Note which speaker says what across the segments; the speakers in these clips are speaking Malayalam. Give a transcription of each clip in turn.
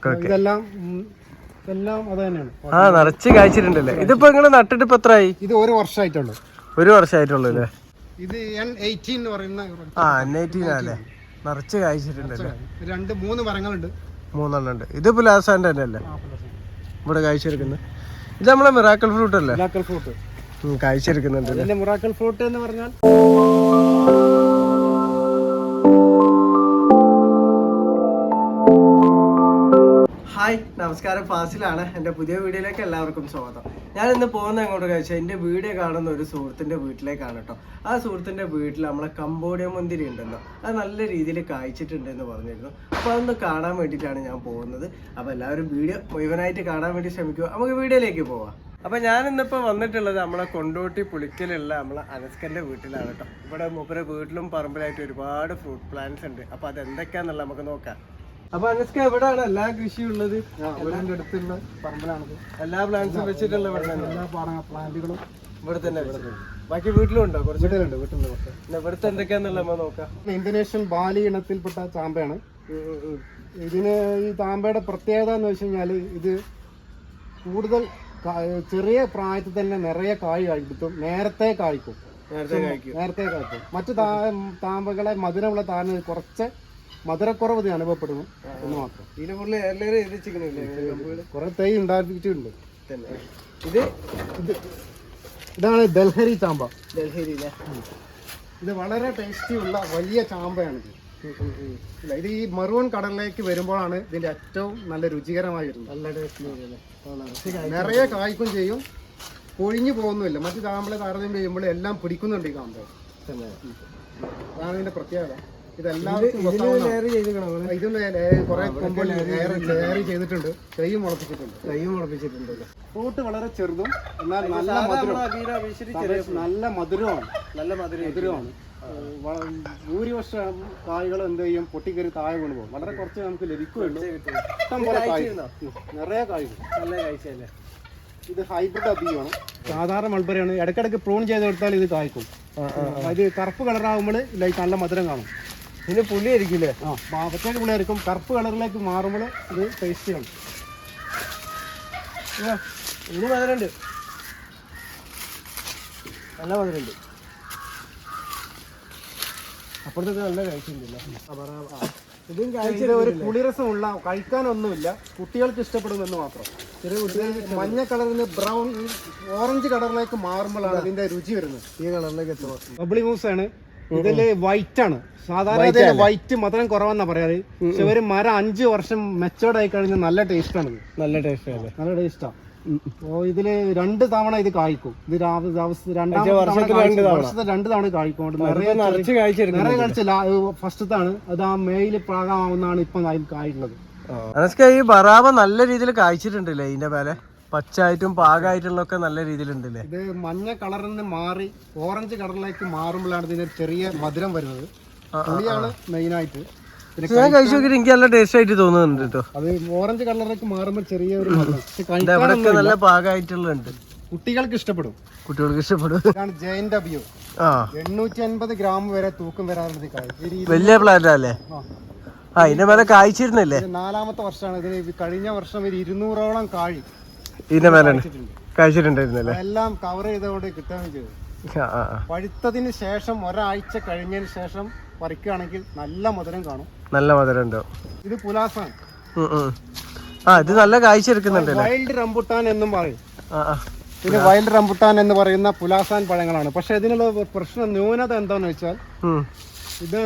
Speaker 1: ഇതെല്ലാം അത് തന്നെയാണ്.
Speaker 2: നിറച്ച് കായ്ച്ചിട്ടുണ്ടല്ലേ. ഇതിപ്പോ നിങ്ങള് നട്ടിട്ട് ഇപ്പൊ എത്രയായി?
Speaker 1: ഇത് 1 വർഷമായിട്ടുള്ളൂ.
Speaker 2: 1 വർഷമായിട്ടുള്ളൂ അല്ലേ?
Speaker 1: ഇത് N18 എന്ന് പറയുന്ന
Speaker 2: N18 അല്ലേ? നിറച്ച് കായ്ച്ചിട്ടുണ്ടല്ലേ.
Speaker 1: 2-3 മരങ്ങളുണ്ട്.
Speaker 2: 3 ഉണ്ട്. ഇത് പുലാസാന്റെ തന്നെ അല്ലേ ഇവിടെ കായ്ച്ചെടുക്കുന്നത്? ഇത് നമ്മളെ മിറാക്കിൾ ഫ്രൂട്ട് അല്ലേ?
Speaker 1: മിറാക്കിൾ ഫ്രൂട്ട്
Speaker 2: കായ്ച്ചെടുക്കുന്നുണ്ട്.
Speaker 1: മിറാക്കിൾ ഫ്രൂട്ട് എന്ന് പറഞ്ഞാൽ
Speaker 2: ഹായ്, നമസ്കാരം. ഫാസിലാണ്. എൻ്റെ പുതിയ വീഡിയോയിലേക്ക് എല്ലാവർക്കും സ്വാഗതം. ഞാൻ ഇന്ന് പോകുന്നത് എങ്ങോട്ട് കഴിച്ചാൽ എൻ്റെ വീഡിയോ കാണുന്ന ഒരു സുഹൃത്തിൻ്റെ വീട്ടിലേക്കാണ് കേട്ടോ. ആ സുഹൃത്തിൻ്റെ വീട്ടിൽ നമ്മളെ കംബോഡിയ മുന്തിരി ഉണ്ടല്ലോ, അത് നല്ല രീതിയിൽ കായ്ച്ചിട്ടുണ്ടെന്ന് പറഞ്ഞിരുന്നു. അപ്പോൾ അതൊന്ന് കാണാൻ വേണ്ടിയിട്ടാണ് ഞാൻ പോകുന്നത്. അപ്പോൾ എല്ലാവരും വീഡിയോ മുഴുവനായിട്ട് കാണാൻ വേണ്ടി ശ്രമിക്കുക. നമുക്ക് വീഡിയോയിലേക്ക് പോവാം. അപ്പോൾ ഞാൻ ഇന്നിപ്പോൾ വന്നിട്ടുള്ളത് നമ്മളെ കൊണ്ടോട്ടി പുളിക്കലുള്ള നമ്മളെ അനസ്കൻ്റെ വീട്ടിലാണ് കേട്ടോ. ഇവിടെ മൂപ്പരെ വീട്ടിലും പറമ്പിലായിട്ട് ഒരുപാട് ഫ്രൂട്ട് പ്ലാന്റ്സ് ഉണ്ട്. അപ്പോൾ അതെന്തൊക്കെയാണെന്നുള്ളത് നമുക്ക് നോക്കാം. അപ്പൊ അനസ്ക എവിടെയാണ് എല്ലാ കൃഷിയും ഉള്ളത്?
Speaker 1: അടുത്തുള്ള പറമ്പിലാണ്
Speaker 2: എല്ലാ പ്ലാന്റ്സും വെച്ചിട്ടുള്ള
Speaker 1: എല്ലാ പ്ലാന്റുകളും
Speaker 2: ഇവിടെ തന്നെ വെച്ചിട്ടുണ്ട്. ബാക്കി വീട്ടിലും ഉണ്ടോ? കുറച്ച്
Speaker 1: വീട്ടിലുണ്ട്.
Speaker 2: ഇവിടുത്തെ എന്തൊക്കെയാന്നുള്ള നമ്മൾ നോക്കാം.
Speaker 1: ഇന്തോനേഷ്യൻ ബാലി ഇനത്തിൽപ്പെട്ട ചാമ്പയാണ്. ഇതിന് ഈ ചാമ്പയുടെ പ്രത്യേകത എന്ന് വെച്ച് കഴിഞ്ഞാൽ ഇത് കൂടുതൽ ചെറിയ പ്രായത്തിൽ തന്നെ നിറയെ കായ് കായ്ക്കും. നേരത്തെ കായ്ക്കും. മറ്റു താമ്പകളെ മധുരമുള്ള താഴ്ന്ന കുറച്ച് മധുരക്കുറവ് അനുഭവപ്പെടുന്നു എന്ന് മാത്രം. കുറെ തൈ ഉണ്ടാക്കിയിട്ടുണ്ട്. ഇതാണ് ദൽഹരി ചാമ്പ. ഇത് വളരെ ടേസ്റ്റി ഉള്ള വലിയ ചാമ്പയാണിത്. ഇത് ഈ മറൂൺ കടലിലേക്ക് വരുമ്പോഴാണ് ഇതിന്റെ ഏറ്റവും നല്ല രുചികരമായി വരുന്നത്. നല്ല ടേസ്റ്റ്, നിറയെ കായ്ക്കും ചെയ്യും, കൊഴിഞ്ഞു പോകുന്നുമില്ല. മറ്റു ചാമ്പളെ താരതമ്യം ചെയ്യുമ്പോൾ എല്ലാം പിടിക്കുന്നുണ്ട് ഈ ചാമ്പ. അതാണ് ഇതിന്റെ പ്രത്യേകത. ഇതെല്ലാവർക്കും ചെയ്തിട്ടുണ്ട്. തൈ മുളപ്പിച്ചിട്ടുണ്ട്. ഫ്രൂട്ട് വളരെ ചെറുതും എന്നാൽ നല്ല മധുരമാണ്. ഭൂരിപക്ഷം കായ്കൾ എന്ത് ചെയ്യും, പൊട്ടിക്കറി താഴെ വീണ് പോകും. വളരെ കുറച്ച് നമുക്ക് ലഭിക്കുകയുള്ളൂ. ഇഷ്ടം പോലെ നിറയെ കായ്ക്കും. ഇത് ഹൈബ്രിഡ് അബിയാണ്. സാധാരണ മൾബറിയാണ്. ഇടയ്ക്കിടയ്ക്ക് പ്രൂൺ ചെയ്ത് കൊടുത്താൽ ഇത് കായ്ക്കും. ഇത് കറുപ്പ് കളറാകുമ്പോൾ നല്ല മധുരം കാണും.
Speaker 2: ഇതിന് പുളി ആയിരിക്കില്ലേ?
Speaker 1: പച്ചക്ക് പുളിയായിരിക്കും. കറുപ്പ് കളറിലേക്ക് മാറുമ്പോൾ ഇത് ടേസ്റ്റ് ആണ്.
Speaker 2: ഇനി മധുരമുണ്ട്, നല്ല മധുരമുണ്ട്. അപ്പുറത്തൊക്കെ നല്ല കഴിച്ചിട്ടുണ്ടല്ലോ.
Speaker 1: ഇതും കഴിച്ചത് ഒരു പുളിരസമുള്ള, കഴിക്കാനൊന്നുമില്ല, കുട്ടികൾക്ക് ഇഷ്ടപ്പെടുമെന്ന് മാത്രം. ചെറിയ കുട്ടികൾക്ക് മഞ്ഞ കളറിന് ബ്രൗൺ ഓറഞ്ച് കളറിലേക്ക് മാറുമ്പോഴാണ് ഇതിന്റെ രുചി വരുന്നത്.
Speaker 2: ഈ കളറിലേക്ക് എത്തുക.
Speaker 1: ബബ്ലി മൂസ് ആണ്. ഇതില് വൈറ്റ് ആണ്. സാധാരണ വൈറ്റ് മധുരം കുറവെന്നാ പറയാറ്. പക്ഷെ ഒരു മരം 5 വർഷം മെച്ചോർഡ് ആയി കഴിഞ്ഞാൽ നല്ല ടേസ്റ്റ് ആണ്.
Speaker 2: നല്ല ടേസ്റ്റാ.
Speaker 1: ഇതില് 2 തവണ ഇത് കായ്ക്കും. ഇത് 2 തവണ കായ്ക്കും. നിറയെ കഴിച്ചില്ല. ഫസ്റ്റത്താണ് അത്. ആ മെയിൽ പ്രാഗമാവുന്നതാണ് ഇപ്പൊ കായ്ക്കുന്നത്.
Speaker 2: ഈ ബറാബ നല്ല രീതിയിൽ കായ്ച്ചിട്ടുണ്ടല്ലേ? ഇതിന്റെ മേലെ പച്ചായിട്ടും പാകായിട്ടുള്ളൊക്കെ നല്ല രീതിയിലുണ്ടല്ലേ?
Speaker 1: ഇത് മഞ്ഞ കളറിൽ നിന്ന് മാറി ഓറഞ്ച് കളറിലേക്ക് മാറുമ്പോഴാണ് ഇതിന് ചെറിയ മധുരം വരുന്നത്. പുളിയാണ് മെയിനായിട്ട്.
Speaker 2: ഞാൻ കഴിച്ചു നോക്കിയിട്ട് എനിക്ക് നല്ല ടേസ്റ്റ് ആയിട്ട് തോന്നുന്നുണ്ട് കേട്ടോ.
Speaker 1: അത് ഓറഞ്ച് കളറിലേക്ക് മാറുമ്പോൾ ചെറിയൊരു
Speaker 2: മധുരം നല്ല പാകമായിട്ടുള്ളുണ്ട്.
Speaker 1: കുട്ടികൾക്ക് ഇഷ്ടപ്പെടും. ഇതാണ് ജയന്റ് അബിയോ. 850 ഗ്രാം വരെ തൂക്കം വരാറുണ്ട്.
Speaker 2: വലിയ പ്ലാന്റ് അല്ലേ? ഇതിന്റെ മേലെ കായ്ച്ചിരുന്നല്ലേ?
Speaker 1: 4ാമത്തെ വർഷമാണ് ഇതിന്. കഴിഞ്ഞ വർഷം ഒരു 200ഓളം കായ്
Speaker 2: ഇതിന്റെ മേലെ കായ്ച്ചിട്ടുണ്ടായിരുന്നല്ലേ?
Speaker 1: എല്ലാം കവർ ചെയ്തോടെ കിട്ടുകയും ചെയ്തു. പഴുത്തതിന് ശേഷം ഒരാഴ്ച കഴിഞ്ഞതിന് ശേഷം പറിക്കുകയാണെങ്കിൽ നല്ല മധുരം കാണും.
Speaker 2: നല്ല മധുരം ഉണ്ടോ?
Speaker 1: ഇത് പുലാസാൻ.
Speaker 2: ഇത് നല്ല കായ്ച്ചെടുക്കുന്നുണ്ട്.
Speaker 1: വൈൽഡ് റംബുട്ടാൻ എന്നും പറയും. ഇത് വൈൽഡ് റംബുട്ടാൻ എന്ന് പറയുന്ന പുലാസാൻ പഴങ്ങളാണ്. പക്ഷെ ഇതിനുള്ള പ്രശ്നം, ന്യൂനത എന്താന്ന് വെച്ചാൽ ഇത്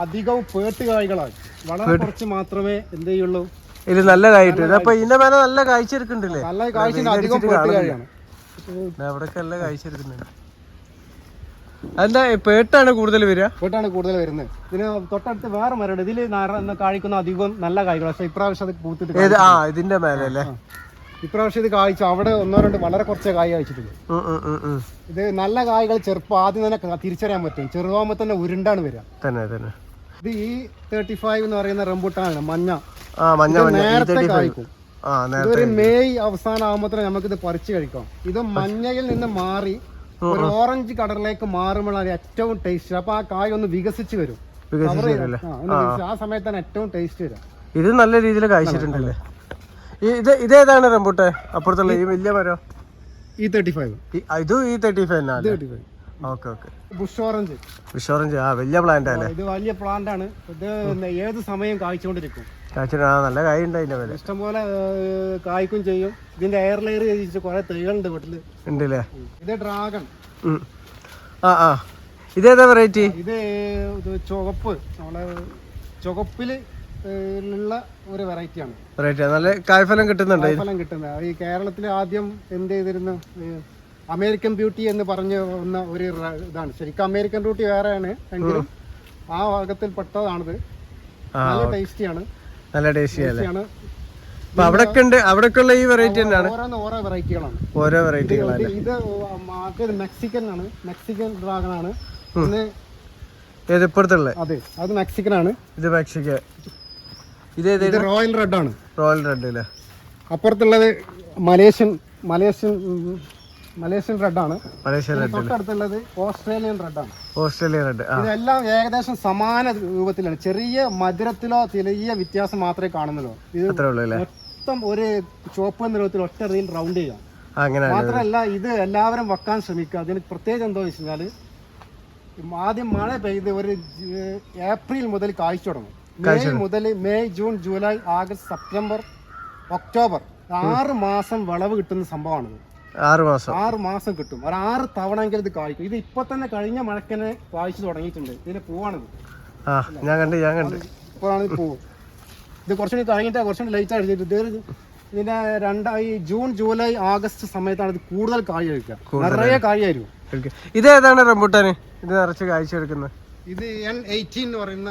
Speaker 1: അധികവും പേട്ടുകായ്കളാണ്. വളരെ കുറച്ച് മാത്രമേ എന്ത് ചെയ്യുള്ളൂ.
Speaker 2: ഇത് നല്ല കായിട്ട്. അപ്പൊ ഇതിന്റെ മേലെ നല്ല കായ്ച്ചെടുക്കുന്നുണ്ടല്ലേ?
Speaker 1: നല്ല കാഴ്ച അധികം പേട്ടുകായാണ്.
Speaker 2: അവിടെയൊക്കെ നല്ല കായ്ച്ചെടുക്കുന്നുണ്ട്. അതെന്താ പേട്ടാണ് കൂടുതൽ വരിക?
Speaker 1: പേട്ടാണ് കൂടുതൽ വരുന്നത്. ഇതിന് തൊട്ടടുത്ത് വേറെ മരമുണ്ട്. ഇതിൽ കായ്ക്കുന്ന അധികം നല്ല കായ്കൾ. പക്ഷെ ഇപ്രാവശ്യം അത് പൂത്തിട്ട്
Speaker 2: ഇതിന്റെ മേലെ അല്ലേ?
Speaker 1: ഇപ്രാവശ്യം ഇത് കായ്ച്ചു. അവിടെ 1-2 വളരെ കുറച്ച് കായ് കായ്ച്ചിട്ടുള്ളൂ. ഇത് നല്ല കായ്കൾ ചെറുപ്പം ആദ്യം തന്നെ തിരിച്ചറിയാൻ പറ്റും. ചെറുതാകുമ്പോൾ തന്നെ ഉരുണ്ടാണ് വരിക. ഇത് ഈ 35 എന്ന് പറയുന്ന റംബുട്ടാനാണ്. മഞ്ഞ നേരത്തെ കായ്ക്കും. ഇതൊരു മെയ് അവസാനം ആകുമ്പോൾ നമുക്കിത് പറിച്ചു കഴിക്കാം. ഇത് മഞ്ഞയിൽ നിന്ന് മാറി ഒരു ഓറഞ്ച് കളറിലേക്ക് മാറുമ്പോഴാണ് ഏറ്റവും ടേസ്റ്റ്. അപ്പൊ ആ കായ് ഒന്ന് വികസിച്ച് വരും. ആ സമയത്താണ് ഏറ്റവും ടേസ്റ്റ് വരാം.
Speaker 2: ഇത് നല്ല രീതിയിൽ കായ്ച്ചിട്ടുണ്ടല്ലേ? ഇതേതാണ് റംബൂട്ടെ അപ്പുറത്തുള്ള ഈ വലിയ മരം?
Speaker 1: E35.
Speaker 2: ഇതും E35. Okay okay.
Speaker 1: Bush orange.
Speaker 2: വലിയ പ്ലാന്റ് അല്ലേ?
Speaker 1: ഇത് വലിയ പ്ലാന്റ് ആണ്. ഇത് ഏത് സമയം കായ്ച്ചുകൊണ്ടിരിക്കും.
Speaker 2: നല്ല കായ ഉണ്ട്.
Speaker 1: ഇഷ്ടംപോലെ കായ്ക്കും ചെയ്യും. ഇതിന്റെ എയർ ലെയർ ചെയ്തിട്ട് കുറെ തൈകളുണ്ട് വീട്ടില് ഉണ്ടല്ലേ. ഇത് ഡ്രാഗൺ.
Speaker 2: ഇതേതാ വെറൈറ്റി?
Speaker 1: ഇത് ചുവപ്പ്, നമ്മളെ ചുവപ്പില് ഉള്ള ഒരു വെറൈറ്റിയാണ്.
Speaker 2: നല്ല കായ്ഫലം കിട്ടുന്നുണ്ട്.
Speaker 1: ഈ കേരളത്തിൽ ആദ്യം എന്ത് ചെയ്തിരുന്നു, അമേരിക്കൻ ബ്യൂട്ടി എന്ന് പറഞ്ഞു വന്ന ഒരു ഇതാണ്. ശരിക്കും അമേരിക്കൻ ബ്യൂട്ടി വേറെയാണ് എങ്കിലും ആ ഭാഗത്തിൽ പെട്ടതാണിത്. നല്ല ടേസ്റ്റിയാണ്.
Speaker 2: അവിടെക്കുള്ള ഈ വെറൈറ്റി തന്നെയാണ്.
Speaker 1: ഓരോ വെറൈറ്റികളാണ്. ഇത് മെക്സിക്കൻ ആണ്. മെക്സിക്കൻ ഡ്രാഗൺ ആണ്. പിന്നെ അതെ, അത് മെക്സിക്കൻ ആണ്. ഇത് റോയൽ റെഡ് ആണ്. അപ്പുറത്തുള്ളത് മലേഷ്യൻ റെഡ് ആണ്. തൊട്ടടുത്തുള്ളത് ഓസ്ട്രേലിയൻ റെഡ് ആണ്. ഇതെല്ലാം ഏകദേശം സമാന രൂപത്തിലാണ്. ചെറിയ മധുരത്തിലോ ചെറിയ വ്യത്യാസം മാത്രമേ കാണുന്നുള്ളൂ. ഇത് മൊത്തം ഒരു ചുവപ്പ് നിറത്തിൽ ഒറ്റ റീൽ റൗണ്ട് ചെയ്യാം. മാത്രമല്ല ഇത് എല്ലാവരും വെക്കാൻ ശ്രമിക്കുക. അതിന് പ്രത്യേകം എന്താ വെച്ച് കഴിഞ്ഞാല് ആദ്യം മഴ പെയ്ത് ഒരു ഏപ്രിൽ മുതൽ കായ്ച്ചു തുടങ്ങും. May June July August September October 6 മാസം വിളവ് കിട്ടുന്ന സംഭവമാണിത്. 6 മാസം കിട്ടും. ഒരു 6 തവണയെങ്കിലും ഇത് കായ്ക്കും. ഇത് ഇപ്പൊ തന്നെ കഴിഞ്ഞ മഴക്കനെ കായ്ച്ചു തുടങ്ങിയിട്ടുണ്ട്. ഇതിന്റെ പൂവാണിത്. ഇപ്പോഴാണ് ഇത് പൂവ്. ഇത് കുറച്ചുകൂടി കഴിഞ്ഞിട്ട് കുറച്ചുകൂടി ലേറ്റ് ആയിട്ട് ഇതിന്റെ ജൂൺ ജൂലൈ ആഗസ്റ്റ് സമയത്താണ് ഇത് കൂടുതൽ കായ് കഴിക്കുക. നിറയെ കായായിരിക്കും.
Speaker 2: ഇതേതാണ് റംബൂട്ടാന്? ഇത് നിറച്ച് കായ്ച്ചെടുക്കുന്നത്.
Speaker 1: ഇത് N18 എന്ന് പറയുന്ന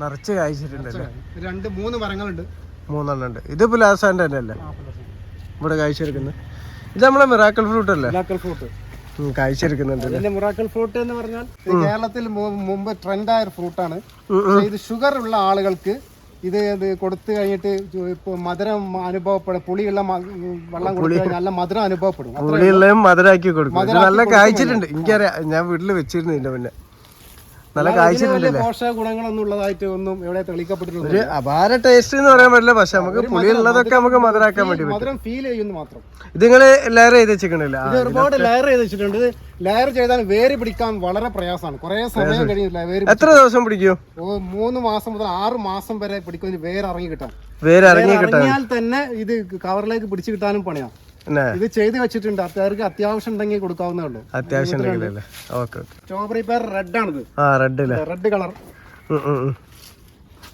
Speaker 2: നിറച്ച് കായ്ച്ചിട്ടുണ്ടല്ലേ?
Speaker 1: 2-3 മരങ്ങളുണ്ട്.
Speaker 2: 3 ഉണ്ട്. ഇത് പുലാസാന്റെ തന്നെ അല്ലേ ഇവിടെ കായ്ച്ചെടുക്കുന്നത്? ഇത് നമ്മളെ മിറാക്കിൾ ഫ്രൂട്ട് അല്ലേ? കായ്ച്ചെടുക്കുന്നുണ്ട്.
Speaker 1: മിറാക്കിൾ ഫ്രൂട്ട് എന്ന് പറഞ്ഞാൽ കേരളത്തിൽ മുമ്പ് ട്രെൻഡായ ഒരു ഫ്രൂട്ടാണ്. ഇത് ഷുഗർ ഉള്ള ആളുകൾക്ക് ഇത് കൊടുത്തു കഴിഞ്ഞിട്ട് ഇപ്പൊ മധുരം അനുഭവപ്പെടും. പുളിയുള്ള വെള്ളം കൊടുത്തു നല്ല മധുരം അനുഭവപ്പെടും.
Speaker 2: മധുരാക്കി കൊടുക്കും. നല്ല കായ്ച്ചിട്ടുണ്ട്. എനിക്കറിയാം, ഞാൻ വീട്ടിൽ വെച്ചിരുന്നു. ഇതിന്റെ പിന്നെ നല്ല കായ്ച്ചിട്ടുണ്ട്.
Speaker 1: പോഷക ഗുണങ്ങളൊന്നും ഉള്ളതായിട്ട് ഒന്നും എവിടെ തെളിയിക്കപ്പെട്ടിട്ടുണ്ട്.
Speaker 2: ഒരു അപാര ടേസ്റ്റ് എന്ന് പറയാൻ പറ്റില്ല. പക്ഷെ നമുക്ക് പുളിയുള്ളതൊക്കെ നമുക്ക് മധുരാക്കാൻ വേണ്ടി
Speaker 1: മധുരം ഫീൽ ചെയ്യുന്നു മാത്രം.
Speaker 2: ഇത് നിങ്ങള് ലെയർ ചെയ്ത് വെച്ചിട്ടുണ്ടല്ലോ?
Speaker 1: ഒരുപാട് ലെയർ ചെയ്ത് വെച്ചിട്ടുണ്ട്. ലെയർ ചെയ്താൽ വേര് പിടിക്കാൻ വളരെ പ്രയാസമാണ്. കുറെ സമയം കഴിയില്ല.
Speaker 2: എത്ര ദിവസം പിടിക്കും?
Speaker 1: 3 മാസം മുതൽ 6 മാസം വരെ പിടിക്കും വേര് ഇറങ്ങി കിട്ടാൻ.
Speaker 2: ഇറങ്ങിയാൽ
Speaker 1: തന്നെ ഇത് കവറിലേക്ക് പിടിച്ചു കിട്ടാനും പണിയാണ്. ഇത് ചെയ്ത് വെച്ചിട്ടുണ്ട്. അത്യാവശ്യം അത്യാവശ്യം ഉണ്ടെങ്കിൽ കൊടുക്കാവുന്നേ ഉള്ളൂ. സ്ട്രോബെറി പേർ റെഡ് ആണിത്. Red colour.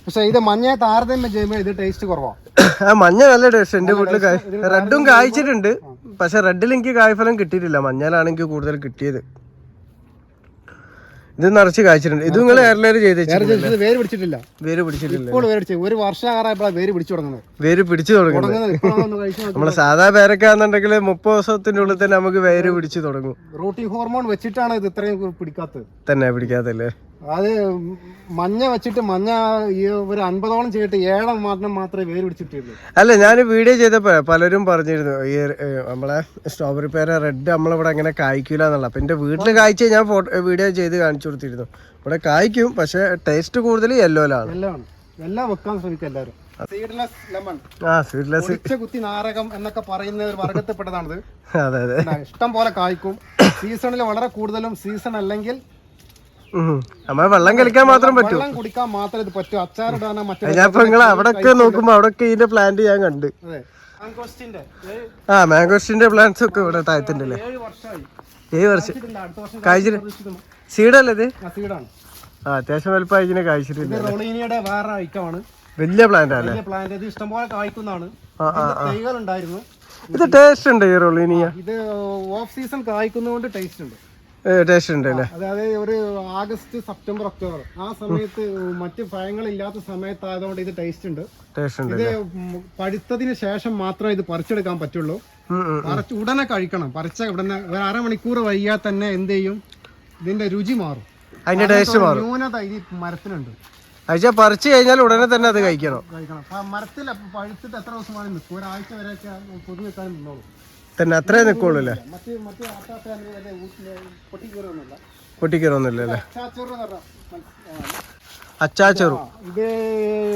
Speaker 1: പക്ഷെ ഇത് മഞ്ഞ താരതമ്യം ചെയ്യുമ്പോൾ ഇത് ടേസ്റ്റ് കുറവാണ്.
Speaker 2: മഞ്ഞ നല്ല ടേസ്റ്റ്. എന്റെ വീട്ടില് റെഡും കായ്ച്ചിട്ടുണ്ട്. പക്ഷെ റെഡിൽ എനിക്ക് കായ്ഫലം കിട്ടിയിട്ടില്ല. മഞ്ഞാലാണ് എനിക്ക് കൂടുതൽ കിട്ടിയത്. ഇത് നിറച്ച് കായ്ച്ചിട്ടുണ്ട്. ഇത് നിങ്ങൾ എയർലെയർ ചെയ്ത്
Speaker 1: വേര് പിടിച്ചിട്ടില്ല. ഇപ്പോൾ ഒരു വർഷം ആറായപ്പോഴാണ് വേര് പിടിച്ചു തുടങ്ങുന്നത്.
Speaker 2: വേര് പിടിച്ചു തുടങ്ങുന്നത്. നമ്മള് സാധാ പേരൊക്കെ ആണെന്നുണ്ടെങ്കിൽ 30 ദിവസത്തിന്റെ ഉള്ളിൽ തന്നെ നമുക്ക് വേര് പിടിച്ചു തുടങ്ങും.
Speaker 1: റൂട്ടിംഗ് ഹോർമോൺ വെച്ചിട്ടാണ് ഇത് ഇത്രയും പിടിക്കാത്തത്.
Speaker 2: പിടിക്കാത്തല്ലേ?
Speaker 1: അത് മഞ്ഞ വെച്ചിട്ട് ഒരു 50ഓളം ചെയ്തിട്ട് 7 മാത്രമേ വേര് പിടിച്ചിട്ടുള്ളൂ.
Speaker 2: അല്ല, ഞാൻ വീഡിയോ ചെയ്തപ്പോ പലരും പറഞ്ഞിരുന്നു ഈ നമ്മളെ സ്ട്രോബെറി പേര റെഡ് നമ്മളിവിടെ അങ്ങനെ കായ്ക്കൂല എന്നുള്ള. അപ്പൊ എന്റെ വീട്ടില് കായ്ച്ച ഞാൻ വീഡിയോ ചെയ്ത് കാണിച്ചു കൊടുത്തിരുന്നു. ഇവിടെ കായ്ക്കും, പക്ഷെ ടേസ്റ്റ് കൂടുതൽ യെല്ലോയിലാണ്.
Speaker 1: എല്ലാം വെക്കാൻ ശ്രമിക്കും എല്ലാവരും. സീഡ്ലെസ് ലെമൺ, കുത്തി നാരകം എന്നൊക്കെ പറയുന്ന ഒരു വർഗത്തിൽപ്പെട്ടതാണിത്. ഇഷ്ടം പോലെ കായ്ക്കും. സീസണിൽ വളരെ കൂടുതലും, സീസൺ അല്ലെങ്കിൽ
Speaker 2: വെള്ളം കളിക്കാൻ മാത്രം പറ്റും.
Speaker 1: വെള്ളം കുടിക്കാൻ മാത്രമേ ഇത് പറ്റൂ. അച്ചാറിടാനോ
Speaker 2: നിങ്ങൾ അവിടൊക്കെ നോക്കുമ്പോ അവിടൊക്കെ ഇതിന്റെ പ്ലാന്റ് ഞാൻ കണ്ട്. മാംഗോസ്റ്റിന്റെ പ്ലാന്റ്സ് ഒക്കെ ഇവിടെ താഴത്തുണ്ടല്ലേ? 7 വർഷം കായ്ച്ചിട്ട്. സീഡല്ലേ ഇത്? അത്യാവശ്യം വലുപ്പമായി ഇതിനെ കായ്ച്ചിട്ടുണ്ട്.
Speaker 1: വേറെ ഐറ്റമാണ്.
Speaker 2: വലിയ പ്ലാന്റ് അല്ലേ?
Speaker 1: ഇത് ഇഷ്ടംപോലെ കായ്ക്കുന്നതാണ്. തൈകളുണ്ടായിരുന്നു.
Speaker 2: ഇത് ടേസ്റ്റ് ഉണ്ട് ഈ റൊളീനിയ.
Speaker 1: ഇത് ഓഫ് സീസൺ കായ്ക്കുന്നതുകൊണ്ട് ടേസ്റ്റ് ഉണ്ട്.
Speaker 2: അതായത്
Speaker 1: ഒരു ആഗസ്റ്റ് സെപ്റ്റംബർ ഒക്ടോബർ ആ സമയത്ത് മറ്റ് പഴങ്ങളില്ലാത്ത സമയത്തായതുകൊണ്ട് ഇത് ടേസ്റ്റ് ഉണ്ട്. ഇത് പഴുത്തതിന് ശേഷം മാത്രമേ ഇത് പറിച്ചെടുക്കാൻ പറ്റുള്ളൂ. ഉടനെ കഴിക്കണം. പറിച്ച ഉടനെ ഒരു അരമണിക്കൂർ വൈകിയാൽ തന്നെ എന്ത് ചെയ്യും, ഇതിന്റെ രുചി മാറും.
Speaker 2: അതിന്റെ ടേസ്റ്റ് മാറും.
Speaker 1: ന്യൂനത ഈ മരത്തിനുണ്ട്.
Speaker 2: പറിച്ചു കഴിഞ്ഞാൽ ഉടനെ തന്നെ അത് കഴിക്കണം.
Speaker 1: മരത്തിൽ പഴുത്തിട്ട് എത്ര ദിവസമാണ് നിൽക്കും? ഒരാഴ്ച വരെയൊക്കെ പൊതി വെക്കാൻ നിന്നോളൂ.
Speaker 2: തന്നെ അത്രേ നിൽക്കുള്ളൂ അല്ലേ? പൊട്ടിക്കയറൊന്നുമില്ല അല്ലേ? അച്ചാച്ചെറു.
Speaker 1: ഇത്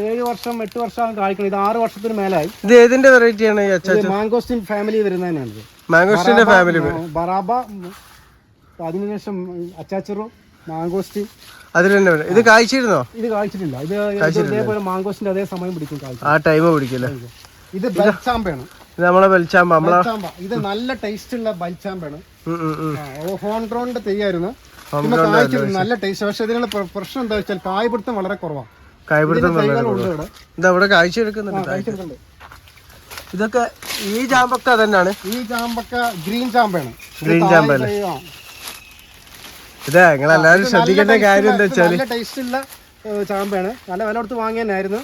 Speaker 1: 7 വർഷം 8 വർഷം കായ്ക്കണം. ഇത് 6 വർഷത്തിന് മേലായി.
Speaker 2: ഇത് ഏതിന്റെ വെറൈറ്റിയാണ് ഈ അച്ചാച്ചെറു?
Speaker 1: മാംഗോസ്റ്റിൻ ഫാമിലി വരുന്നതന്നെയാണ്.
Speaker 2: മാംഗോസ്റ്റിന്റെ ഫാമിലി.
Speaker 1: ബറാബ, അതിനുശേഷം അച്ചാച്ചെറു, മാംഗോസ്റ്റിൻ
Speaker 2: അതിൽ തന്നെ. ഇത് കായ്ച്ചിരുന്നോ?
Speaker 1: ഇത് കായ്ച്ചിട്ടില്ല. ഇത് ഇതേപോലെ മാംഗോസ്റ്റിന്റെ അതേ സമയം പിടിക്കും കായ്ക്കും.
Speaker 2: ആ ടൈം പിടിക്കില്ല.
Speaker 1: ഇത് ബൽച്ചാമ്പയാണ്.
Speaker 2: ഇത് നമ്മളെ ബെൽച്ചാമ്പ.
Speaker 1: ഇത് നല്ല ടേസ്റ്റ് ഉള്ള ബൽച്ചാമ്പാണ്. ഹോൺ ഗ്രോണിന്റെ തെയ്യായിരുന്നു. നല്ല ടേസ്റ്റ്. പക്ഷെ ഇതിനുള്ള പ്രശ്നം എന്താ വെച്ചാൽ കായ്പിടുത്തം വളരെ കുറവാണ്.
Speaker 2: ഇതവിടെ കാഴ്ചയെടുക്കുന്നുണ്ട്. ഇതൊക്കെ ഈ ചാമ്പക്ക തന്നെയാണ്.
Speaker 1: ഈ ചാമ്പക്ക ഗ്രീൻ ചാമ്പയാണ്.
Speaker 2: ഗ്രീൻ ചാമ്പല്ലേ? ഇതാ നിങ്ങളെല്ലാരും ശ്രദ്ധിക്കേണ്ട കാര്യം എന്താ വെച്ചാല്
Speaker 1: നല്ല ടേസ്റ്റ് ഉള്ള ചാമ്പയാണ്. നല്ല വില കൊടുത്ത് വാങ്ങിയായിരുന്നു.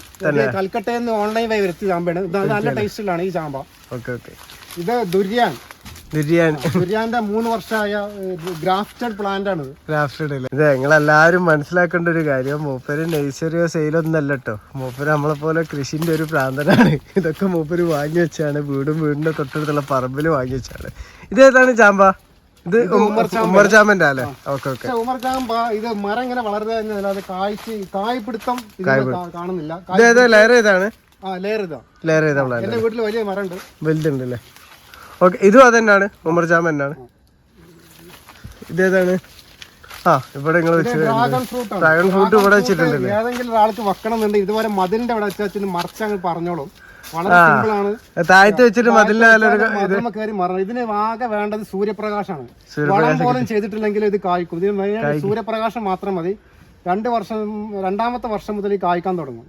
Speaker 1: കൽക്കട്ടയിൽ നിന്ന് ഓൺലൈൻ വഴി വരുത്തിയ ചാമ്പയാണ്. ഇത് നല്ല ടേസ്റ്റ് ഉള്ളതാണ് ഈ ചാമ്പ. ഇത് ദുര്യാൻ. ദുര്യാന്റെ 3 വർഷമായ ഗ്രാഫ്റ്റഡ് പ്ലാന്റ് ആണ്.
Speaker 2: ഗ്രാഫ്റ്റഡ് അല്ലേ? ഇത് നിങ്ങളെല്ലാരും മനസ്സിലാക്കേണ്ട ഒരു കാര്യം, മൂപ്പര് നഴ്സറിയോ സെയിലൊന്നും അല്ല കേട്ടോ. മൂപ്പര് നമ്മളെ പോലെ കൃഷിന്റെ ഒരു പ്രാന്തനാണ്. ഇതൊക്കെ മൂപ്പര് വാങ്ങി വെച്ചാണ്. വീടിന്റെ തൊട്ടടുത്തുള്ള പറമ്പിൽ വാങ്ങി വെച്ചാണ്. ഇതേതാണ് ചാമ്പ? ഇത് ഉമ്മർ ചാമ്പന്റെ അല്ലേ? ഓക്കെ.
Speaker 1: ഉമ്മർ ചാമ്പ ഇത് മരം ഇങ്ങനെ വളർന്നത് കായ്പിടുത്തം കാണുന്നില്ല.
Speaker 2: ലെയർ ഏതാണ്?
Speaker 1: ലെയർ ചെയ്താ എന്റെ വീട്ടിൽ വലിയ മരം ഉണ്ട്.
Speaker 2: വലുതുണ്ട് അല്ലേ? ഓക്കെ. ഇതും അതന്നെയാണ്, ഉമ്മർ ചാമ്പ തന്നെയാണ്. ഇതേതാണ്? ഇവിടെ നിങ്ങൾ
Speaker 1: ഡ്രാഗൺ
Speaker 2: ഫ്രൂട്ട് ഇവിടെ വെച്ചിട്ടുണ്ട്.
Speaker 1: ഏതെങ്കിലും ഒരാൾക്ക് വെക്കണം എന്നുണ്ടെങ്കിൽ ഇതുപോലെ മതിലിന്റെ അവിടെ വെച്ചാൽ മറിച്ചങ്ങ് പറഞ്ഞോളും. വളരെ സിമ്പിൾ ആണ്.
Speaker 2: താഴത്ത് വെച്ചിട്ട് മതിലിന്റെ
Speaker 1: കയറി മറന്നു. ഇതിന് ആകെ വേണ്ടത് സൂര്യപ്രകാശമാണ്. വളം പോലും ചെയ്തിട്ടില്ലെങ്കിൽ ഇത് കായ്ക്കും. ഇതിന് സൂര്യപ്രകാശം മാത്രം മതി. 2 വർഷം, 2ാമത്തെ വർഷം മുതൽ കായ്ക്കാൻ തുടങ്ങും.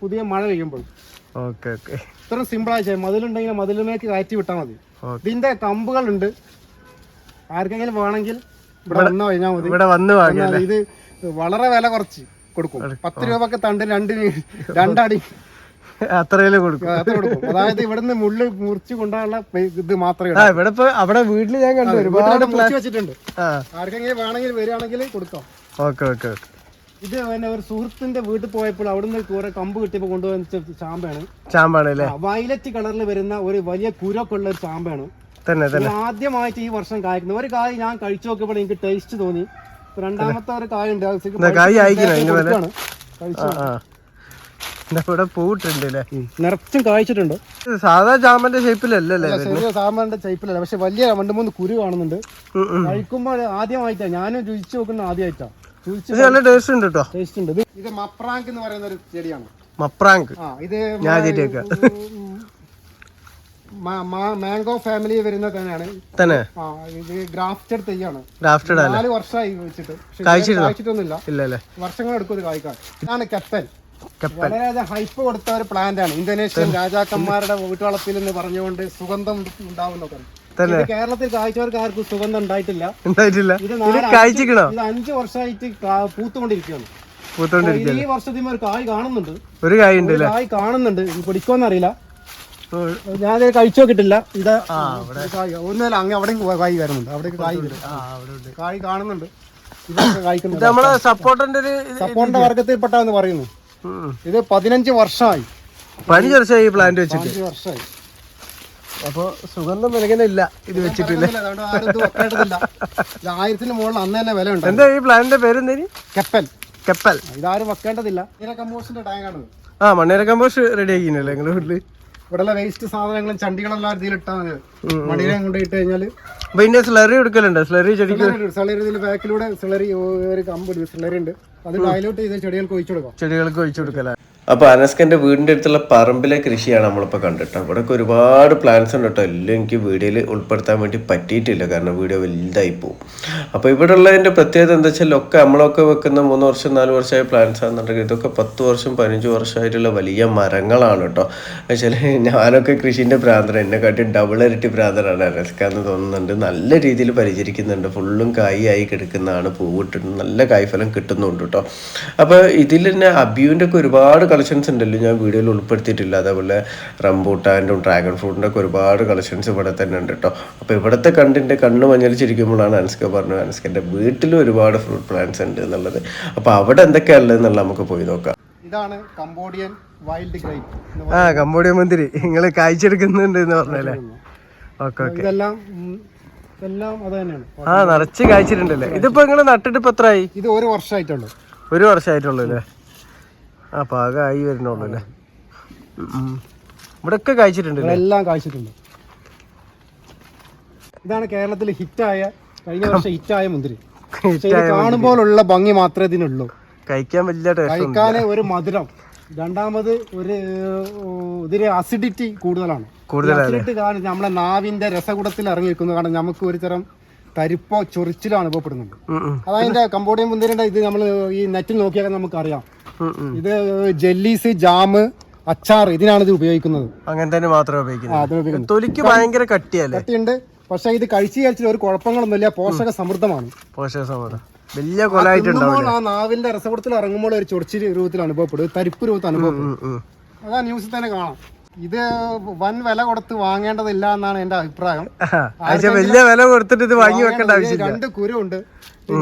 Speaker 1: പുതിയ മഴ പെയ്യുമ്പോൾ. ഇത്രയും സിമ്പിൾ ആയി ചെയ്യാം. മതിലുണ്ടെങ്കിൽ മതിലിലേക്ക് കയറ്റി വിട്ടാൽ മതി. ഇതിന്റെ കമ്പുകളുണ്ട്. ആർക്കെങ്കിലും വേണമെങ്കിൽ ഇവിടെ വന്നു കഴിഞ്ഞാൽ മതി. ഇത് വളരെ വില കുറച്ച് കൊടുക്കും. 10 രൂപക്ക് തണ്ട് 2 അടി
Speaker 2: അത്രയില് കൊടുക്കും.
Speaker 1: അതായത് ഇവിടുന്ന് മുള്ളു മുറിച്ച് കൊണ്ടുള്ള ഇത് മാത്രമേ.
Speaker 2: അവിടെ വീട്ടില് ഞാൻ കണ്ടു ഒരുപാട്
Speaker 1: വെച്ചിട്ടുണ്ട്. ആർക്കെങ്കിലും വേണമെങ്കിൽ വരികയാണെങ്കിൽ കൊടുക്കാം. ഇത് പിന്നെ ഒരു സുഹൃത്തിന്റെ വീട്ടിൽ പോയപ്പോൾ അവിടുന്ന് കുറെ കമ്പ് കിട്ടിയപ്പോ കൊണ്ടുവന്ന ചാമ്പാണ്. വയലറ്റ് കളറിൽ വരുന്ന ഒരു വലിയ കുരൊക്കെ ഉള്ള ഒരു ചാമ്പാണ്. ആദ്യമായിട്ട് ഈ വർഷം കായ്ക്കുന്നത് ഒരു കായ് ഞാൻ കഴിച്ചു നോക്കിയപ്പോൾ എനിക്ക് ടേസ്റ്റ് തോന്നി. 2ാമത്തെ ഒരു കായ ഉണ്ട്. നിറച്ചും കായ്ച്ചിട്ടുണ്ട്.
Speaker 2: സാധാ ചാമ്പന്റെ ഷേപ്പിലല്ലേ?
Speaker 1: ചാമ്പന്റെ ഷേപ്പിലല്ല, പക്ഷെ വലിയ 2-3 കുരു കാണുന്നുണ്ട്. കഴിക്കുമ്പോൾ ആദ്യമായിട്ടാ ഞാൻ രുചിച്ചു നോക്കുന്നത്. ആദ്യമായിട്ടാ
Speaker 2: ടേസ്റ്റ് ഉണ്ട് കേട്ടോ.
Speaker 1: ടേസ്റ്റ് ഉണ്ട്. ഇത് മപ്രാങ്ക് എന്ന് പറയുന്ന ഒരു ചെടിയാണ്.
Speaker 2: മപ്രാങ്ക്.
Speaker 1: ഇത് മാംഗോ ഫാമിലി വരുന്ന തന്നെയാണ്. ഇത് ഗ്രാഫ്റ്റഡ് തെയ്യാണ്. 4 വർഷമായി വെച്ചിട്ട് കായ്ച്ചിട്ടൊന്നുമില്ല. വർഷങ്ങൾ എടുക്കും ഇത് കായ്ക്കാൻ. ഇതാണ് കപ്പൽ. വളരെ ഹൈപ്പ് കൊടുത്ത ഒരു പ്ലാന്റ് ആണ്. ഇന്തോനേഷ്യൻ രാജാക്കന്മാരുടെ വീട്ടുവളപ്പിൽ എന്ന് പറഞ്ഞുകൊണ്ട് സുഗന്ധം ഉണ്ടാവുന്ന. കേരളത്തിൽ കായ്ച്ചവർക്ക് ആർക്കും സുഗന്ധം ഉണ്ടായിട്ടില്ല. ഇത് 5 വർഷമായിട്ട് പൂത്തുകൊണ്ടിരിക്കുകയാണ്. ഈ വർഷത്തിൽ ഒരു കായ് കാണുന്നുണ്ട്. കായ് കാണുന്നുണ്ട്. പിടിക്കുമെന്നറിയില്ല. ഞാൻ കഴിച്ചു നോക്കിട്ടില്ല. ഇത് ഒന്നുമല്ല, അങ്ങ് അവിടെ കായ് വരുന്നുണ്ട്. അവിടെ കായ് കാണുന്നുണ്ട്. ഇതൊക്കെ കായ്ക്കുന്നുണ്ട്. സപ്പോർട്ടിന്റെ വർഗത്തിൽപ്പെട്ടാന്ന് പറയുന്നു. ഇത് 15 വർഷമായി.
Speaker 2: 15 വർഷമായി ഈ പ്ലാന്റ് വെച്ചിട്ട്.
Speaker 1: 15 വർഷമായി.
Speaker 2: അപ്പൊ സുഗന്ധം നൽകുന്നില്ല ഇത് വെച്ചിട്ടില്ല.
Speaker 1: 1000-ന് മുകളിൽ അന്ന് തന്നെ വില ഉണ്ട്.
Speaker 2: എന്താ ഈ പ്ലാന്റിന്റെ പേര്? കപ്പൽ.
Speaker 1: ഇതാരും വെക്കേണ്ടതില്ല. കമ്പോസ്റ്റിന്റെ ടാങ്കാണ്.
Speaker 2: മണ്ണീര കമ്പോസ്റ്റ് റെഡി ആക്കിയില്ലേ നിങ്ങളുടെ വീട്ടില്?
Speaker 1: ഇവിടെയുള്ള വേസ്റ്റ് സാധനങ്ങളും ചണ്ടികളെല്ലാം ഇതിലിട്ടാൽ മതി. മണ്ണിനെ കൊണ്ടിട്ട് കഴിഞ്ഞാല്
Speaker 2: പിന്നെ സ്ലറി എടുക്കലുണ്ട്. സ്ലറി
Speaker 1: ബാക്കിലൂടെ സ്ലറി ഒരു കമ്പ് സ്ലറി ഉണ്ട്. അത് ഡയലൂട്ട് ചെയ്ത് ചെടികൾക്ക് ഒഴിച്ചു കൊടുക്കല.
Speaker 2: അപ്പോൾ അനസ്കൻ്റെ വീടിൻ്റെ അടുത്തുള്ള പറമ്പിലെ കൃഷിയാണ് നമ്മളിപ്പോൾ കണ്ടിട്ട്. അവിടെയൊക്കെ ഒരുപാട് പ്ലാന്റ്സ് ഉണ്ട് കേട്ടോ. എല്ലാം എനിക്ക് വീഡിയോയിൽ ഉൾപ്പെടുത്താൻ വേണ്ടി പറ്റിയിട്ടില്ല, കാരണം വീഡിയോ വലുതായി പോകും. അപ്പോൾ ഇവിടെ ഉള്ളതിൻ്റെ പ്രത്യേകത എന്താ വെച്ചാൽ ഒക്കെ നമ്മളൊക്കെ വെക്കുന്ന 3 വർഷം 4 വർഷമായ പ്ലാന്റ്സ് ആണെന്നുണ്ടെങ്കിൽ ഇതൊക്കെ 10 വർഷം 15 വർഷമായിട്ടുള്ള വലിയ മരങ്ങളാണ് കേട്ടോ. വെച്ചാൽ ഞാനൊക്കെ കൃഷിൻ്റെ ഭ്രാന്തനാണ്. എന്നെക്കാട്ടി ഡബിൾ ഇരട്ടി ഭ്രാന്തനാണ് അനസ്ക എന്ന് തോന്നുന്നുണ്ട്. നല്ല രീതിയിൽ പരിചരിക്കുന്നുണ്ട്. ഫുള്ളും കായായി കിടക്കുന്നതാണ്. പൂവിട്ടിട്ട് നല്ല കായ്ഫലം കിട്ടുന്നുണ്ട് കേട്ടോ. അപ്പോൾ ഇതിൽ തന്നെ അബിയുവിൻ്റെ ഒക്കെ ഒരുപാട് കളക്ഷൻസ് ഉണ്ടല്ലോ, ഞാൻ വീഡിയോയിൽ ഉൾപ്പെടുത്തിയിട്ടില്ല. അതേപോലെ റംബൂട്ടാൻ്റെ ഡ്രാഗൺ ഫ്രൂട്ടിൻ്റെ ഒക്കെ ഒരുപാട് കളക്ഷൻസ് ഇവിടെ തന്നെ ഉണ്ട് കേട്ടോ. അപ്പോൾ ഇവിടുത്തെ കണ്ടിൻ്റെ കണ്ണ് മഞ്ഞളിച്ചിരിക്കുമ്പോഴാണ് അനസ്ക പറഞ്ഞത് അനസ്കൻ്റെ വീട്ടിലും ഒരുപാട് ഫ്രൂട്ട് പ്ലാന്റ്സ് ഉണ്ട് എന്നുള്ളത്. അപ്പോൾ അവിടെ എന്തൊക്കെയാണ് ഉള്ളത് എന്നുള്ള നമുക്ക് പോയി നോക്കാം.
Speaker 1: ഇതാണ് കംബോഡിയൻ വൈൽഡ് ഗ്രേപ്പ്.
Speaker 2: കംബോഡിയൻ മുന്തിരി നിങ്ങൾ കായ്ച്ചെടുക്കുന്നുണ്ട് എന്ന് പറഞ്ഞല്ലേ?
Speaker 1: ഇതെല്ലാം അത് തന്നെയാണ്.
Speaker 2: നിറച്ച് കായ്ച്ചിട്ടുണ്ടല്ലേ? ഇതിപ്പോ നിങ്ങൾ നട്ടിട്ട് ഇപ്പൊ എത്രയായി?
Speaker 1: ഇത് 1 വർഷമായിട്ടുള്ളൂ.
Speaker 2: 1 വർഷമായിട്ടുള്ളൂ അല്ലേ? ആ പാകമായി വരുന്നുള്ളൂ അല്ലേ. ഇവിടെ ഒക്കെ കായ്ച്ചിട്ടുണ്ട്,
Speaker 1: എല്ലാം കായ്ച്ചിട്ടുണ്ട്. ഇതാണ് കേരളത്തിൽ ഹിറ്റായ, കഴിഞ്ഞ വർഷം ഹിറ്റായ മുന്തിരി. കാണുമ്പോഴുള്ള ഭംഗി മാത്രമേ ഇതിനുള്ളൂ.
Speaker 2: കഴിക്കാൻ വലിയ
Speaker 1: കഴിക്കാൻ ഒരു മധുരം, രണ്ടാമത് ഒരു ഇതിന് അസിഡിറ്റി കൂടുതലാണ്. അസിഡിറ്റി കാരണം നമ്മളെ നാവിന്റെ രസകുടത്തിൽ ഇറങ്ങിയിരിക്കുന്നത് കാരണം നമുക്ക് ഒരു തരം തരിപ്പോ ചൊറിച്ചിലോ അനുഭവപ്പെടുന്നുണ്ട്. അതതിന്റെ കംബോഡിയൻ മുന്തിരിന്റെ ഇത് നമ്മൾ ഈ നെറ്റിൽ നോക്കിയാൽ നമുക്കറിയാം. ഇത് ജെല്ലീസ്, ജാമ്, അച്ചാർ, ഇതിനാണ് ഇത് ഉപയോഗിക്കുന്നത്.
Speaker 2: അങ്ങനെ തന്നെ മാത്രമേ ഉപയോഗിക്കുന്നത്. തൊലിക്ക് ഭയങ്കര കട്ടിയുണ്ട്.
Speaker 1: പക്ഷെ ഇത് കഴിച്ചു ഒരു കുഴപ്പങ്ങളൊന്നുമില്ല. പോഷക സമൃദ്ധമാണ്.
Speaker 2: വലിയ കൊലായിട്ടുണ്ടാവും.
Speaker 1: ആ നാവിന്റെ രസകുടത്തിൽ ഇറങ്ങുമ്പോൾ ഒരു ചൊറിച്ചിൽ രൂപത്തിൽ അനുഭവപ്പെടും, തരിപ്പ് രൂപത്തിൽ അനുഭവപ്പെടും. അതാ ന്യൂസിൽ തന്നെ കാണാം. ഇത് വൻ വില കൊടുത്ത് വാങ്ങേണ്ടതില്ല എന്നാണ് എന്റെ അഭിപ്രായം.
Speaker 2: വലിയ വില കൊടുത്തിട്ട് ഇത് വാങ്ങി വെക്കേണ്ട ആവശ്യമില്ല.
Speaker 1: 2 കുരുണ്ട്.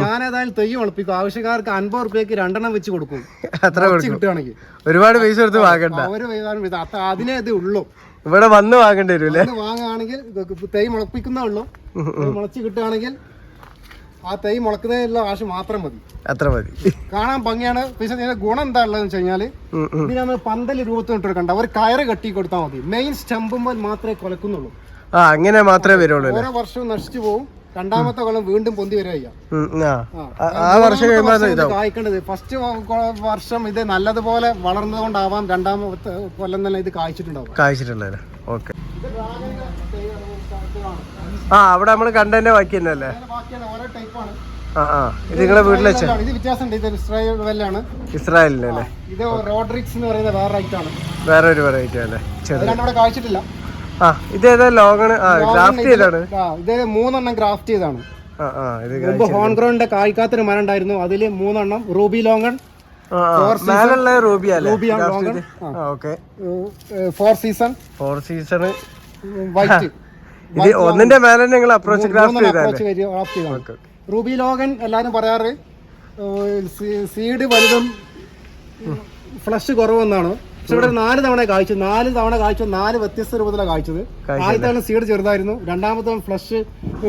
Speaker 1: ഞാൻ ഏതായാലും തെയ്യ് വളപ്പിക്കും. ആവശ്യക്കാർക്ക് 50 റുപ്യക്ക് 2 വെച്ച് കൊടുക്കും.
Speaker 2: അത്ര
Speaker 1: കിട്ടുകയാണെങ്കിൽ
Speaker 2: ഒരുപാട് പൈസ കൊടുത്ത് വാങ്ങണ്ട.
Speaker 1: അതിനെ ഇത് ഉള്ളൂ.
Speaker 2: ഇവിടെ വന്ന് വാങ്ങേണ്ടി വരും.
Speaker 1: വാങ്ങുകയാണെങ്കിൽ തെയ്യ് മുളപ്പിക്കുന്നേ ഉള്ളൂ. മുളച്ച് കിട്ടുകയാണെങ്കിൽ ആ തെയ്യ് മുളക്കുന്നതിനുള്ള കാശ് മാത്രം മതി.
Speaker 2: അത്ര മതി.
Speaker 1: കാണാൻ ഭംഗിയാണ്. പക്ഷെ ഇതിന്റെ ഗുണം എന്താ ഉള്ളതെന്ന് വെച്ച് കഴിഞ്ഞാല് ഇതിന് നമ്മൾ പന്തൽ രൂപത്തിൽ ഇട്ടെടുക്കണ്ട. ഒരു കയറ് കെട്ടി കൊടുത്താൽ മതി. മെയിൻ സ്റ്റമ്പുമ്പോൾ മാത്രമേ കൊലക്കുന്നുള്ളൂ.
Speaker 2: അങ്ങനെ മാത്രമേ വരുള്ളൂ.
Speaker 1: ഓരോ വർഷവും നശിച്ചു പോകും. രണ്ടാമത്തെ കൊല്ലം വീണ്ടും പൊന്തി വരിക. കായ്ക്കേണ്ടത് ഫസ്റ്റ് വർഷം ഇത് നല്ലതുപോലെ വളർന്നതുകൊണ്ടാവാം രണ്ടാമത്തെ കൊല്ലം തന്നെ ഇത്
Speaker 2: കായ്ച്ചിട്ടുണ്ടല്ലേ. ഓക്കെ. അവിടെ നമ്മള് കണ്ടതിന്റെ ബാക്കി തന്നെ അല്ലേ? ഇത് നിങ്ങളെ വീട്ടിൽ വെച്ച
Speaker 1: ഇത് വ്യത്യാസമുണ്ട്. ഇത് ഇസ്രായേലാണ്.
Speaker 2: ഇസ്രായേലിന്റെ അല്ലേ?
Speaker 1: ഇത് റോഡ്രിക്സ് എന്ന് പറയുന്ന വേറെ ഐറ്റാണ്.
Speaker 2: വേറെ ഒരു വെറൈറ്റി അല്ലേ?
Speaker 1: അവിടെ കായ്ച്ചിട്ടില്ല.
Speaker 2: ഇത് ഏതാ ലോങ്ങണ്? ഗ്രാഫ്റ്റ് ചെയ്താണ്.
Speaker 1: ഇത് 3 ഗ്രാഫ്റ്റ് ചെയ്താണ്. ഹോൺഗ്രോണിന്റെ കായ്ക്കാത്തൊരു മരം ഉണ്ടായിരുന്നു. അതില് 3 റൂബി ലോങ്ങൺ, 4 സീസൺ വൈറ്റ്.
Speaker 2: ഒന്നിന്റെ മേലെ നിങ്ങൾ അപ്രോച്ച് ഗ്രാഫ്റ്റ്.
Speaker 1: റൂബി ലോഗൻ എല്ലാരും പറയാറ് സീഡ് വലുതും ഫ്ലഷ് കുറവെന്നാണ്. പക്ഷെ ഇവിടെ 4 തവണ കായ്ച്ചു. 4 തവണ കായ്ച്ചു. 4 വ്യത്യസ്ത രൂപത്തിലാണ് കായ്ച്ചത്. ആദ്യത്തെ സീഡ് ചെറുതായിരുന്നു, രണ്ടാമത്തെ ഫ്ലഷ്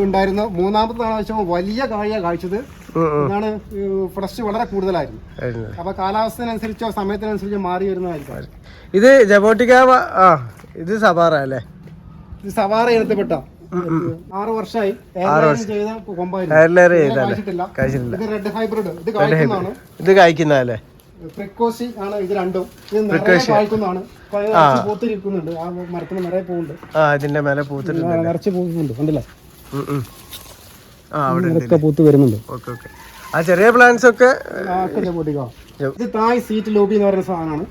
Speaker 1: ഉണ്ടായിരുന്നു, മൂന്നാമത്തെ തവണ കായ്ച്ചപ്പോൾ വലിയ കായ കായ്ച്ചത്. ഇതാണ് ഫ്ലഷ് വളരെ കൂടുതലായിരുന്നു. അപ്പൊ കാലാവസ്ഥനനുസരിച്ചോ സമയത്തിനനുസരിച്ചോ മാറി വരുന്നതായിരിക്കും.
Speaker 2: ഇത് ജബോട്ടിക്കാവ. ഇത് സവാറ അല്ലേ?
Speaker 1: ഇത് സവാറ ഇനത്തിൽപ്പെട്ട 6 വർഷമായി ചെയ്ത കൊമ്പായിരുന്നു. Red hybrid. ഇത് കായ്ക്കുന്നതാണ്.
Speaker 2: ഇത് കായ്ക്കുന്നതല്ലേ?
Speaker 1: ഫ്രിക്കോസി ആണ് ഇത് രണ്ടും. ഇത് കായ്ക്കുന്നതാണ്. പൂത്തിരിക്കുന്നുണ്ട്. ആ മരത്തിന് നിറയെ പൂവുണ്ട്.
Speaker 2: ഇതിന്റെ മേലെ പൂത്തിട്ടുണ്ട്,
Speaker 1: നിറച്ച് പൂക്കുന്നുണ്ട്. കണ്ടില്ലേ? പൂത്ത് വരുന്നുണ്ട്.
Speaker 2: ചെറിയ പ്ലാന്റ്സ് ഒക്കെ.
Speaker 1: ഇത് തായ് സീറ്റ് ലോബി എന്ന് പറയുന്ന സാധനമാണ്.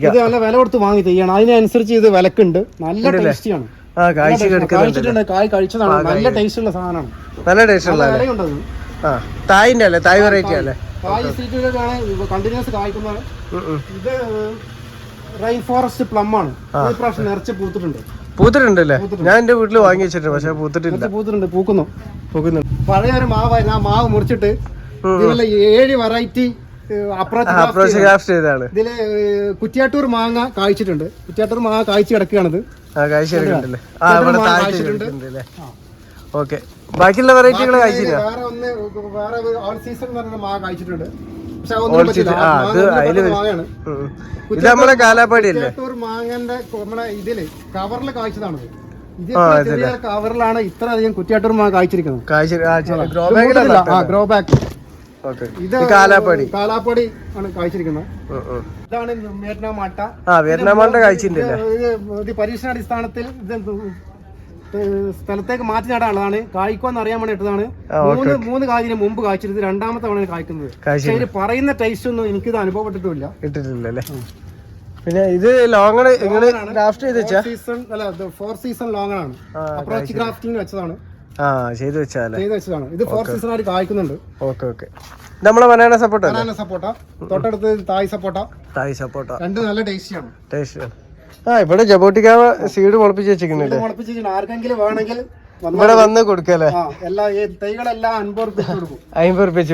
Speaker 1: ഇത് നല്ല വില കൊടുത്ത് വാങ്ങി ചെയ്യണം. അതിനനുസരിച്ച് ഇത് വിലക്കുണ്ട്. നല്ല ടേസ്റ്റിയാണ്. കഴിച്ചിട്ടുണ്ട്. കായ് കഴിച്ചതാണ്. നല്ല ടേസ്റ്റ് ഉള്ള സാധനമാണ്.
Speaker 2: നല്ല ടേസ്റ്റ് ഉള്ള തായിന്റെ അല്ലേ? തായ് വെറൈറ്റി അല്ലേ?
Speaker 1: തായ് സീറ്റിലാണ് കണ്ടിന്യൂസ് കായ്ക്കുന്നത്. ഇത് റെയിൻ ഫോറസ്റ്റ് പ്ലം ആണ്. ഇപ്രാവശ്യം നിറച്ച്
Speaker 2: പൂത്തിട്ടുണ്ടല്ലേ? ഞാൻ എന്റെ വീട്ടിൽ വാങ്ങി വെച്ചിട്ടുണ്ട്, പക്ഷെ പൂത്തിട്ടുണ്ട്. പൂക്കുന്നു.
Speaker 1: പഴയ ഒരു മാവായിരുന്നു. ആ മാവ് മുറിച്ചിട്ട് ഇതിലെ 7 വെറൈറ്റി
Speaker 2: അപ്രോച്ച് ഗ്രാഫ്റ്റ് ചെയ്താണ്.
Speaker 1: ഇതില് കുറ്റ്യാട്ടൂർ മാങ്ങ കായ്ച്ചിട്ടുണ്ട്. കുറ്റ്യാട്ടൂർ മാങ്ങ കായ്ച്ചു കിടക്കുകയാണിത്.
Speaker 2: ബാക്കിയുള്ള വെറൈറ്റികൾ കായ്ച്ചില്ല.
Speaker 1: വേറെ ഓൾ സീസൺ എന്ന് പറയുന്ന മാങ്ങ കായ്ച്ചിട്ടുണ്ട്.
Speaker 2: ഇത് നമ്മളെ കാലാപ്പാടി അല്ലേ?
Speaker 1: മാങ്ങന്റെ നമ്മുടെ ഇതില് കവറിൽ കായ്ച്ചതാണ്. ഇത് ചെറിയ കവറിലാണ് ഇത്ര അധികം കുറ്റ്യാട്ടൂർ മാങ്ങ കായ്ച്ചിരിക്കുന്നത്. Grow bag. ഇത് കാലാപ്പാടി ആണ് കായ്ച്ചിരിക്കുന്നത്. ഇതാണ് വിയറ്റ്നാം മാട്ട.
Speaker 2: വിയറ്റ്നാം മാട്ട കായ്ച്ചിട്ടുണ്ടല്ലേ?
Speaker 1: ഇത് പരീക്ഷണാടിസ്ഥാനത്തിൽ സ്ഥലത്തേക്ക് മാറ്റി നടാനുള്ളതാണ്. കായ്ക്കോന്ന് അറിയാൻ വേണ്ടി ഇട്ടതാണ്. 3 കായ്ച്ചിന് മുമ്പ് കായ്ച്ചിട്ട് രണ്ടാമത്തെ തവണ കായ്ക്കുന്നത്. പക്ഷേ ഇത് പറയുന്ന ടേസ്റ്റ് ഒന്നും എനിക്കിത് അനുഭവപ്പെട്ടിട്ടില്ല.
Speaker 2: പിന്നെ ഇത് ലോങ് ഗ്രാഫ്റ്റ് ചെയ്ത്
Speaker 1: 4 സീസൺ ലോങ് ആണ്. അപ്രോച്ച് ഗ്രാഫ്റ്റിംഗ് വെച്ചതാണ്.
Speaker 2: ചെയ്ത് വെച്ചതാണ്.
Speaker 1: ഇത് 4 സീസൺ ആയിട്ട് കായ്ക്കുന്നുണ്ട്.
Speaker 2: നമ്മളെ ബനാന സപ്പോട്ട.
Speaker 1: തൊട്ടടുത്ത് തായ് സപ്പോട്ട. രണ്ടും നല്ല ടേസ്റ്റിയാണ്.
Speaker 2: ഇവിടെ ജബോട്ടിക്കാവ സീഡ് മുളപ്പിച്ച് വെച്ചിരിക്കുന്നുണ്ട്.
Speaker 1: ആർക്കെങ്കിലും വേണമെങ്കിൽ
Speaker 2: ഇവിടെ വന്ന് കൊടുക്കല്ലേ?
Speaker 1: എല്ലാ തൈകളെല്ലാം
Speaker 2: 50 റുപ്യ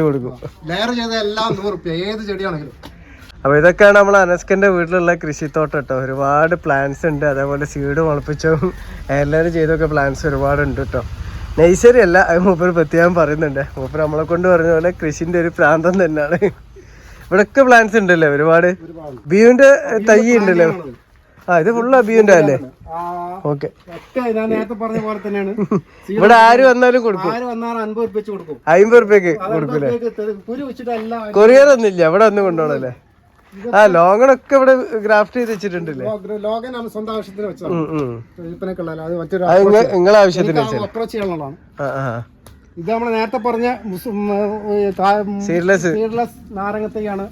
Speaker 2: കൊടുക്കും.
Speaker 1: ലെയർ ചെയ്ത എല്ലാം 100 റുപ്യ, ഏത് ചെടിയാണെങ്കിലും.
Speaker 2: അപ്പൊ ഇതൊക്കെയാണ് നമ്മൾ അനസ്കന്റെ വീട്ടിലുള്ള കൃഷിത്തോട്ടം കേട്ടോ. ഒരുപാട് പ്ലാന്റ്സ് ഉണ്ട്. അതേപോലെ സീഡ് മുളപ്പിച്ചും എല്ലാവരും ചെയ്തൊക്കെ പ്ലാന്റ്സ് ഒരുപാടുണ്ട് കേട്ടോ. നഴ്സറി അല്ല, അത് മൂപ്പര് പ്രത്യേകം പറയുന്നുണ്ട്. മൂപ്പര് നമ്മളെ കൊണ്ട് പറഞ്ഞ പോലെ കൃഷിന്റെ ഒരു പ്രാന്തം തന്നെയാണ്. ഇവിടൊക്കെ പ്ലാന്റ്സ് ഉണ്ടല്ലേ ഒരുപാട്. ബിയുന്റെ തൈ ഉണ്ടല്ലോ. ഇത് ഫുള്ള് ബിയുന്റെ അല്ലേ? ഓക്കെ.
Speaker 1: ഞാൻ നേരത്തെ പറഞ്ഞ പോലെ തന്നെയാണ്.
Speaker 2: ഇവിടെ ആര് വന്നാലും കൊടുക്കും. 50 റുപ്യക്ക് കൊടുക്കൂലേ? കൊറിയർ ഒന്നും ഇല്ല, ഇവിടെ വന്ന് കൊണ്ടുപോകണല്ലേ? ലോങ്ങണൊക്കെ ഇവിടെ ഗ്രാഫ്റ്റ് ചെയ്ത് വെച്ചിട്ടുണ്ടല്ലേ?
Speaker 1: സ്വന്തം ആവശ്യത്തിന് വെച്ചതാണ്.
Speaker 2: നിങ്ങളെ ആവശ്യത്തിന്
Speaker 1: അപ്രോച്ച് ചെയ്യാനുള്ളതാണ്. ഇത് നമ്മൾ നേരത്തെ പറഞ്ഞ സീഡ്ലെസ് നാരങ്ങത്തൈയാണ്.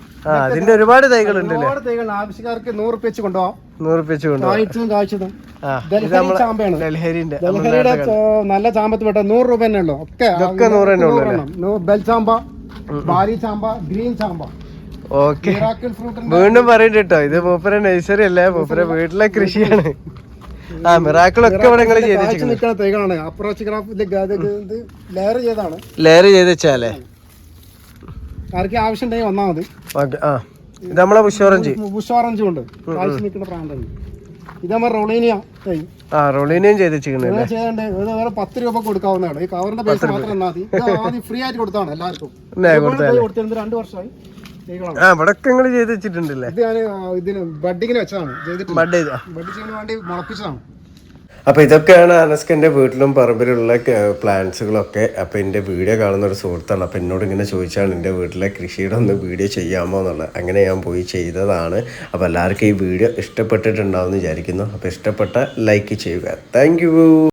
Speaker 2: അതിന്റെ ഒരുപാട് തൈകളുണ്ട്.
Speaker 1: ഒരുപാട് തൈകൾ ആവശ്യക്കാർക്ക് 100 റുപ്യ വെച്ച് കൊണ്ടുപോകാം.
Speaker 2: 100 റുപ്യ വെച്ച് കൊണ്ടുപോകാം.
Speaker 1: കാഴ്ചതും ചാമ്പയാണ്. ഡൽഹരിയുടെ നല്ല ചാമ്പത്ത് പെട്ട 100 രൂപ തന്നെ ഉള്ളു. ഒക്കെ
Speaker 2: 100 തന്നെ ഉള്ളു.
Speaker 1: ബെൽ ചാമ്പ, ബാരി ചാമ്പ, ഗ്രീൻ ചാമ്പ.
Speaker 2: ഓക്കെ. വീണ്ടും പറയുന്നുണ്ട് കേട്ടോ, ഇത് മൂപ്പര നഴ്സറി അല്ലേ, മൂപ്പര വീട്ടിലെ കൃഷിയാണ്. മിറാക്കിളൊക്കെ ഇവിടെ നിങ്ങൾ
Speaker 1: നിൽക്കുന്ന തൈകളാണ്. അപ്രോച്ച് ലെയർ ചെയ്താണ്.
Speaker 2: ലെയർ ചെയ്ത് വെച്ചാലേ
Speaker 1: ആർക്കും ആവശ്യം ഉണ്ടെങ്കിൽ വന്നാൽ മതി.
Speaker 2: ഇത് നമ്മളെ ബുഷ്
Speaker 1: ഓറഞ്ചും ഉണ്ട്. കാഴ്ച നിൽക്കുന്ന പ്രാന്താണ്. ഇത് നമ്മൾ റൊളീനിയ തൈ.
Speaker 2: റൊളീനിയം ചെയ്ത് വെച്ചിട്ടുണ്ട്.
Speaker 1: ചെയ്തേ ഇത് വേറെ 10 രൂപ കൊടുക്കാവുന്നതാണ്. ഈ കവറിന്റെ പൈസ മാത്രം എന്നാൽ മതി. ആദ്യം ഫ്രീ ആയിട്ട് കൊടുത്താണ് എല്ലാവർക്കും. കൊടുത്തിരുന്നത് 2 വർഷമായി.
Speaker 2: ഇവിടൊക്കെ നിങ്ങൾ ചെയ്ത് വെച്ചിട്ടുണ്ടല്ലേ?
Speaker 1: ഇത് ഞാൻ ഇതിന് ബഡിങ്ങിന് വെച്ചതാണ്. ബഡ് ചെയ്യാൻ വേണ്ടി മുളപ്പിച്ചതാണ്.
Speaker 2: അപ്പോൾ ഇതൊക്കെയാണ് അനസ്കൻ്റെ വീട്ടിലും പറമ്പിലുള്ള പ്ലാന്റ്സുകളൊക്കെ. അപ്പോൾ എൻ്റെ വീഡിയോ കാണുന്ന ഒരു സുഹൃത്താണ്. അപ്പോൾ എന്നോട് ഇങ്ങനെ ചോദിച്ചാണ് എൻ്റെ വീട്ടിലെ കൃഷിയുടെ ഒന്ന് വീഡിയോ ചെയ്യാമോ എന്നുള്ളത്. അങ്ങനെ ഞാൻ പോയി ചെയ്തതാണ്. അപ്പോൾ എല്ലാവർക്കും ഈ വീഡിയോ ഇഷ്ടപ്പെട്ടിട്ടുണ്ടാവുമെന്ന് വിചാരിക്കുന്നു. അപ്പോൾ ഇഷ്ടപ്പെട്ട ലൈക്ക് ചെയ്യുക. Thank you.